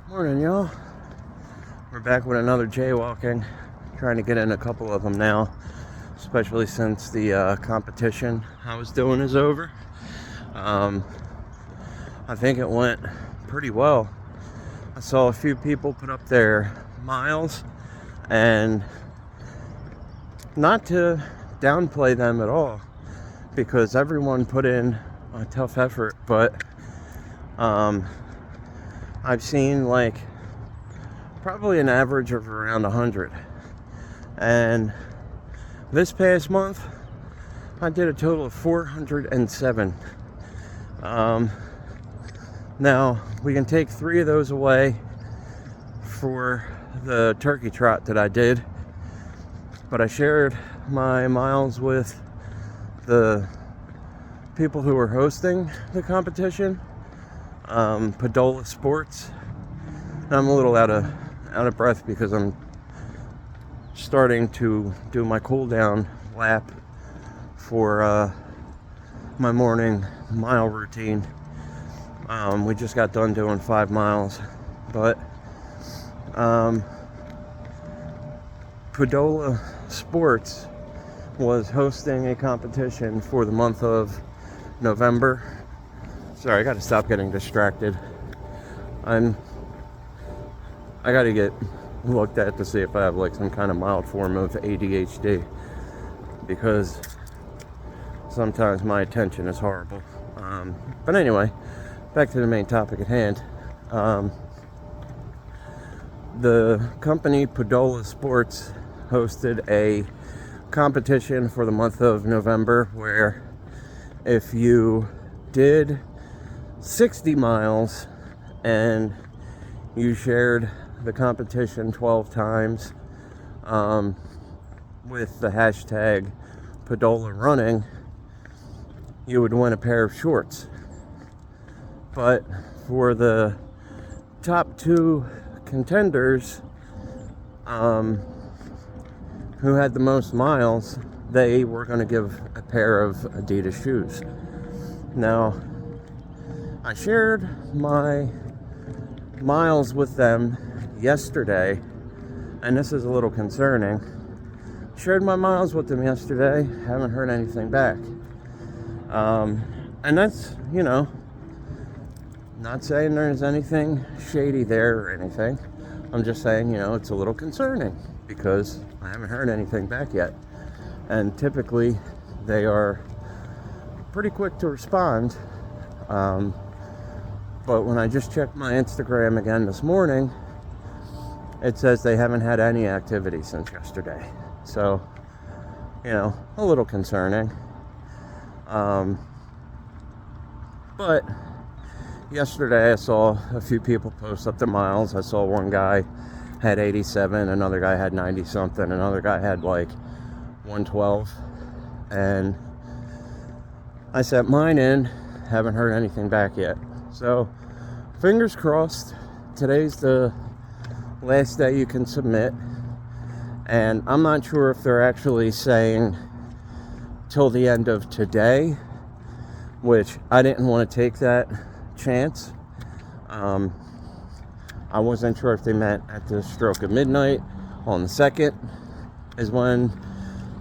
Morning, y'all. We're back with another jaywalking. Trying to get in a couple of them now, especially since the competition I was doing is over. I think it went pretty well. I saw a few people put up their miles, and not to downplay them at all, because everyone put in a tough effort, but I've seen like probably an average of around 100. And this past month, I did a total of 407. Now, we can take 3 of those away for the turkey trot that I did. But I shared my miles with the people who were hosting the competition. Padola Sports. And I'm a little out of breath because I'm starting to do my cool down lap for my morning mile routine. We just got done doing 5 miles, but Padola Sports was hosting a competition for the month of November. Sorry, I gotta stop getting distracted. I gotta get looked at to see if I have like some kind of mild form of ADHD, because sometimes my attention is horrible. But anyway, back to the main topic at hand. The company Padola Sports hosted a competition for the month of November where if you did 60 miles and you shared the competition 12 times with the hashtag Padola Running, you would win a pair of shorts. But for the top 2 contenders who had the most miles, they were going to give a pair of Adidas shoes. Now, I shared my miles with them yesterday, and this is a little concerning. Shared my miles with them yesterday, haven't heard anything back. And that's, not saying there's anything shady there or anything. I'm just saying, it's a little concerning because I haven't heard anything back yet. And typically they are pretty quick to respond. But when I just checked my Instagram again this morning, it says they haven't had any activity since yesterday. So, a little concerning. But yesterday I saw a few people post up their miles. I saw one guy had 87, another guy had 90 something, another guy had like 112. And I sent mine in, haven't heard anything back yet. So, fingers crossed. Today's the last day you can submit. And I'm not sure if they're actually saying till the end of today, which I didn't want to take that chance. I wasn't sure if they meant at the stroke of midnight on the 2nd is when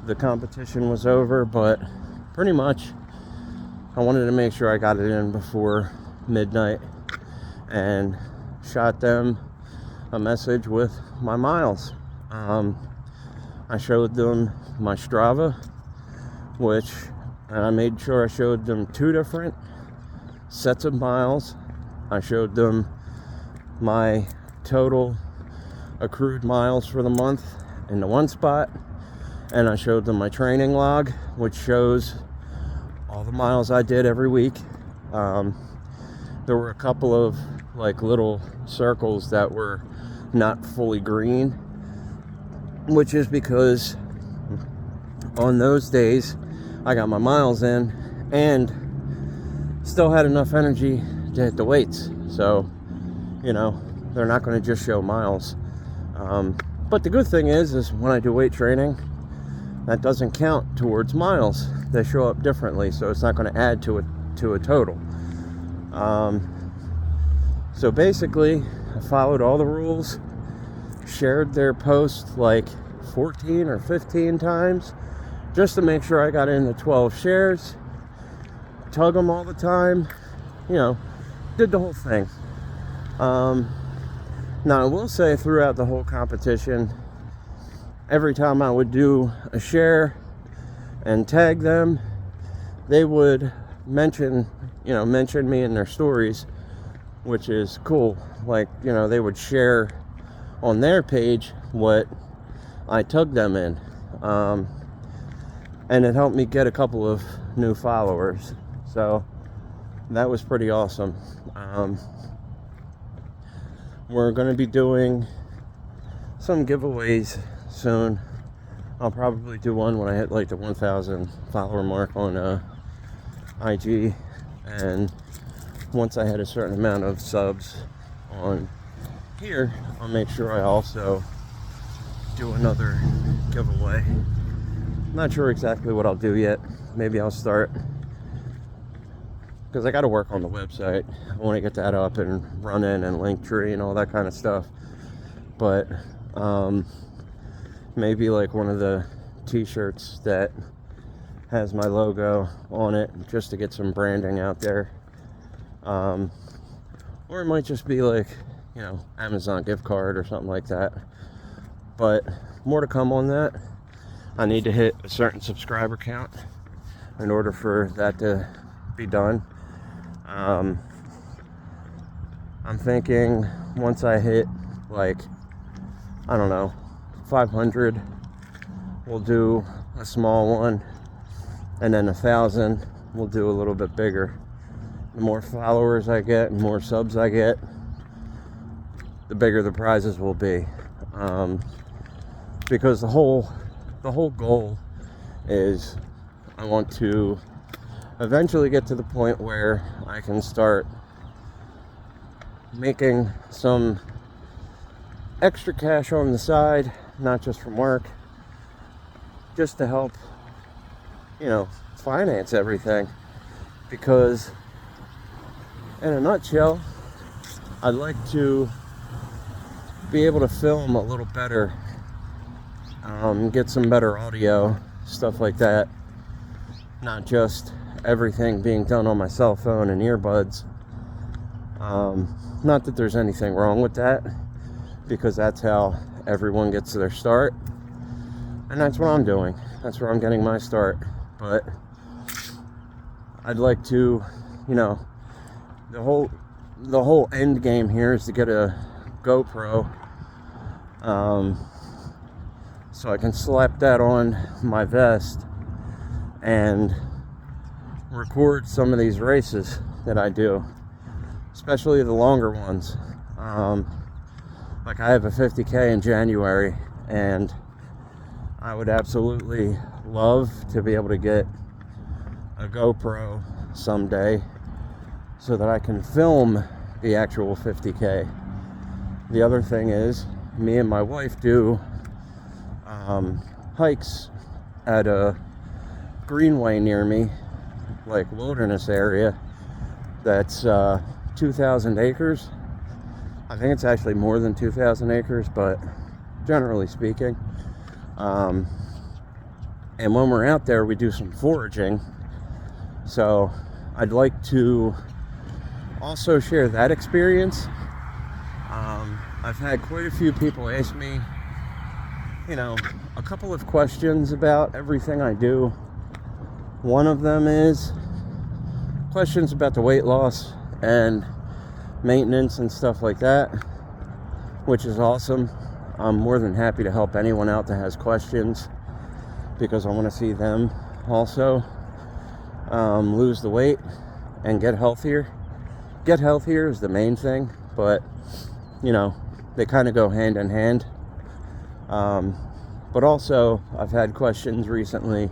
the competition was over, but pretty much I wanted to make sure I got it in before midnight and shot them a message with my miles. I showed them my Strava, and I made sure I showed them 2 different sets of miles. I showed them my total accrued miles for the month in the one spot, and I showed them my training log, which shows all the miles I did every week. There were a couple of like little circles that were not fully green, which is because on those days I got my miles in and still had enough energy to hit the weights. So, they're not going to just show miles. But the good thing is when I do weight training, that doesn't count towards miles. They show up differently, so it's not going to add to a total. So basically, I followed all the rules, shared their post like 14 or 15 times just to make sure I got in the 12 shares, tug them all the time, did the whole thing. Now I will say throughout the whole competition, every time I would do a share and tag them, they would mention me in their stories, which is cool. Like, they would share on their page what I tugged them in. And it helped me get a couple of new followers. So that was pretty awesome. We're going to be doing some giveaways soon. I'll probably do one when I hit like the 1,000 follower mark on IG, and once I hit a certain amount of subs on here, I'll make sure I also do another giveaway. Not sure exactly what I'll do yet. Maybe I'll start, because I got to work on the website. I want to get that up and running, and Linktree and all that kind of stuff. But maybe like one of the t-shirts that has my logo on it, just to get some branding out there. Or it might just be like, Amazon gift card or something like that. But more to come on that. I need to hit a certain subscriber count in order for that to be done. I'm thinking once I hit like, 500, we'll do a small one, and then 1,000 we'll do a little bit bigger. The more followers I get and more subs I get, the bigger the prizes will be. Because the whole goal is I want to eventually get to the point where I can start making some extra cash on the side, not just from work, just to help, finance everything. Because in a nutshell, I'd like to be able to film a little better, get some better audio, stuff like that. Not just everything being done on my cell phone and earbuds. Not that there's anything wrong with that, because that's how everyone gets their start, and that's what I'm doing. That's where I'm getting my start. But I'd like to, the whole end game here is to get a GoPro, so I can slap that on my vest and record some of these races that I do, especially the longer ones. Like I have a 50K in January, and I would absolutely love to be able to get a GoPro someday so that I can film the actual 50K. The other thing is, me and my wife do hikes at a greenway near me, like wilderness area, that's 2,000 acres. I think it's actually more than 2,000 acres, but generally speaking. And when we're out there, we do some foraging. So I'd like to also share that experience. I've had quite a few people ask me, a couple of questions about everything I do. One of them is questions about the weight loss and maintenance and stuff like that, which is awesome. I'm more than happy to help anyone out that has questions, because I want to see them also lose the weight and get healthier. Get healthier is the main thing, but they kind of go hand in hand. But also, I've had questions recently,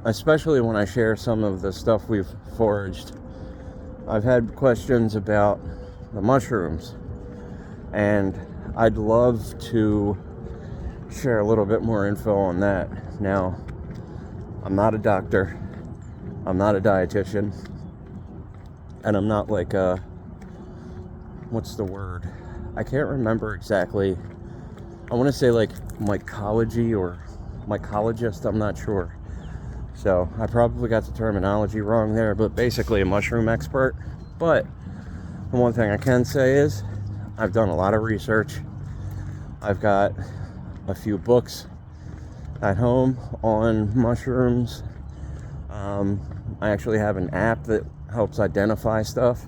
especially when I share some of the stuff we've foraged. I've had questions about the mushrooms, and I'd love to share a little bit more info on that. Now, I'm not a doctor, I'm not a dietitian, and I'm not like a what's the word? I can't remember exactly. I want to say like mycology or mycologist, I'm not sure. So I probably got the terminology wrong there, but basically a mushroom expert. But the one thing I can say is I've done a lot of research. I've got a few books at home on mushrooms. I actually have an app that helps identify stuff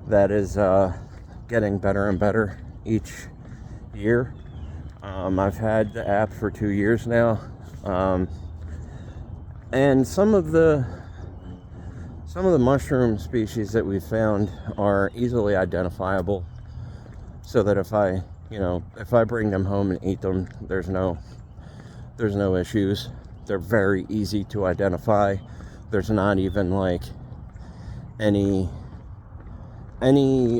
that is getting better and better each year. I've had the app for 2 years now, and some of the mushroom species that we found are easily identifiable, so that if I bring them home and eat them, there's no issues. They're very easy to identify. There's not even like any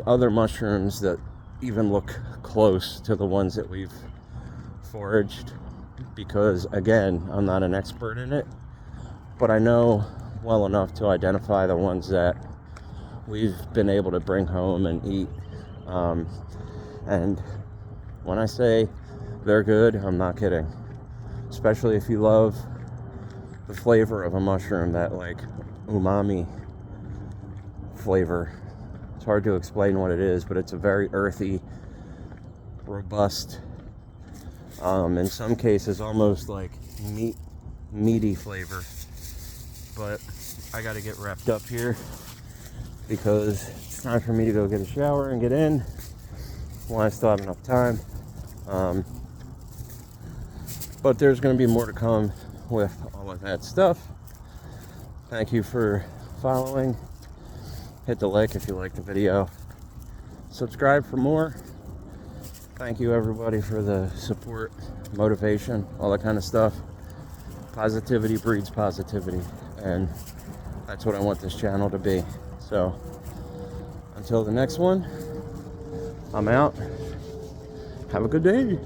other mushrooms that even look close to the ones that we've foraged, because again, I'm not an expert in it, but I know well enough to identify the ones that we've been able to bring home and eat. And when I say they're good, I'm not kidding. Especially if you love the flavor of a mushroom, that like umami flavor. It's hard to explain what it is, but it's a very earthy, robust, in some cases almost like meaty flavor. But I gotta get wrapped up here because it's time for me to go get a shower and get in while I still have enough time. But there's going to be more to come with all of that stuff. Thank you for following. Hit the like if you liked the video. Subscribe for more. Thank you everybody for the support, motivation, all that kind of stuff. Positivity breeds positivity, and that's what I want this channel to be. So until the next one, I'm out. Have a good day.